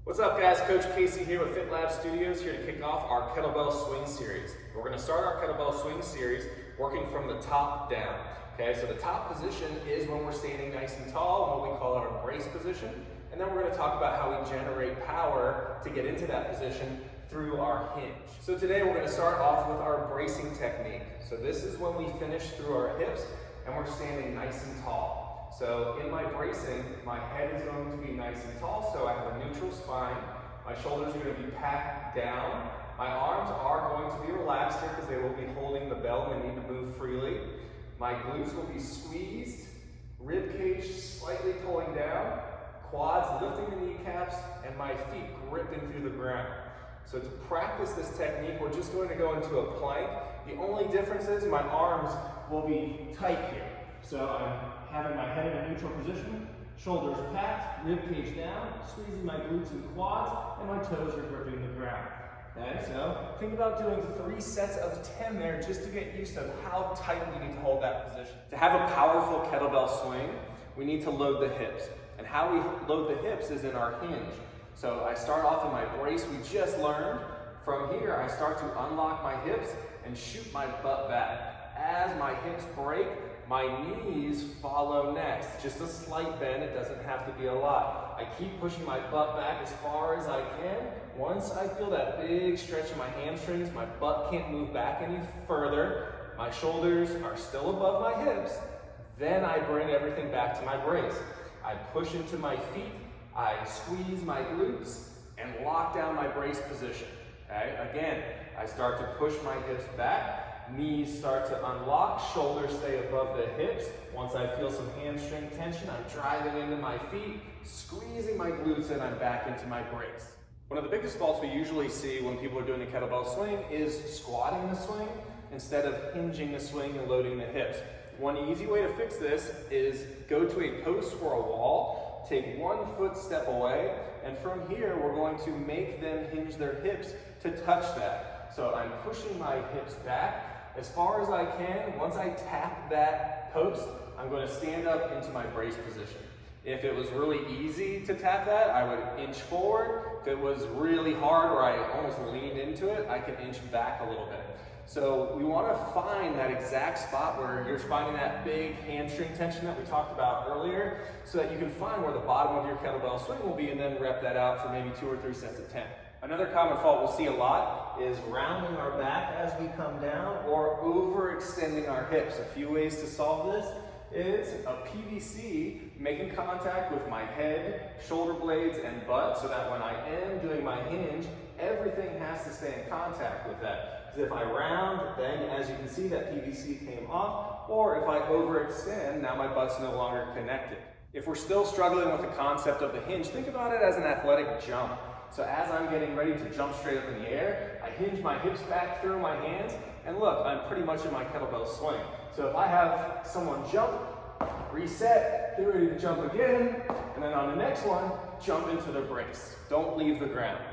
What's up guys, Coach Casey here with Fit Lab Studios, here to kick off our kettlebell swing series. We're going to start our kettlebell swing series working from the top down. Okay, so the top position is when we're standing nice and tall, what we call our brace position. And then we're going to talk about how we generate power to get into that position through our hinge. So today we're going to start off with our bracing technique. So this is when we finish through our hips and we're standing nice and tall. So in my bracing, my head is going to be nice and tall, so I have a neutral spine. My shoulders are going to be packed down. My arms are going to be relaxed here because they will be holding the belt and they need to move freely. My glutes will be squeezed, rib cage slightly pulling down, quads lifting the kneecaps, and my feet gripping through the ground. So to practice this technique, we're just going to go into a plank. The only difference is my arms will be tight here. So I'm having my head in a neutral position, shoulders packed, rib cage down, squeezing my glutes and quads, and my toes are gripping the ground. Okay, so think about doing 3 sets of 10 there just to get used to how tight we need to hold that position. To have a powerful kettlebell swing, we need to load the hips. And how we load the hips is in our hinge. So I start off in my brace we just learned. From here, I start to unlock my hips and shoot my butt back. As my hips break, my knees follow next. Just a slight bend, it doesn't have to be a lot. I keep pushing my butt back as far as I can. Once I feel that big stretch in my hamstrings, my butt can't move back any further, my shoulders are still above my hips, then I bring everything back to my brace. I push into my feet, I squeeze my glutes, and lock down my brace position. Okay? Again, I start to push my hips back, knees start to unlock, shoulders stay above the hips. Once I feel some hamstring tension, I'm driving into my feet, squeezing my glutes, and I'm back into my brace. One of the biggest faults we usually see when people are doing a kettlebell swing is squatting the swing instead of hinging the swing and loading the hips. One easy way to fix this is go to a post or a wall, take 1 foot step away, and from here we're going to make them hinge their hips to touch that. So I'm pushing my hips back as far as I can. Once I tap that post, I'm going to stand up into my brace position. If it was really easy to tap that, I would inch forward. If it was really hard or I almost leaned into it, I can inch back a little bit. So we want to find that exact spot where you're finding that big hamstring tension that we talked about earlier, so that you can find where the bottom of your kettlebell swing will be and then rep that out for maybe 2 or 3 sets of 10. Another common fault we'll see a lot is rounding our back as we come down or overextending our hips. A few ways to solve this is a PVC making contact with my head, shoulder blades, and butt, so that when I am doing my hinge, everything has to stay in contact with that. Because if I round, then as you can see, that PVC came off, or if I overextend, now my butt's no longer connected. If we're still struggling with the concept of the hinge, think about it as an athletic jump. So as I'm getting ready to jump straight up in the air, I hinge my hips back through my hands, and look, I'm pretty much in my kettlebell swing. So if I have someone jump, reset, get ready to jump again, and then on the next one, jump into the brace. Don't leave the ground.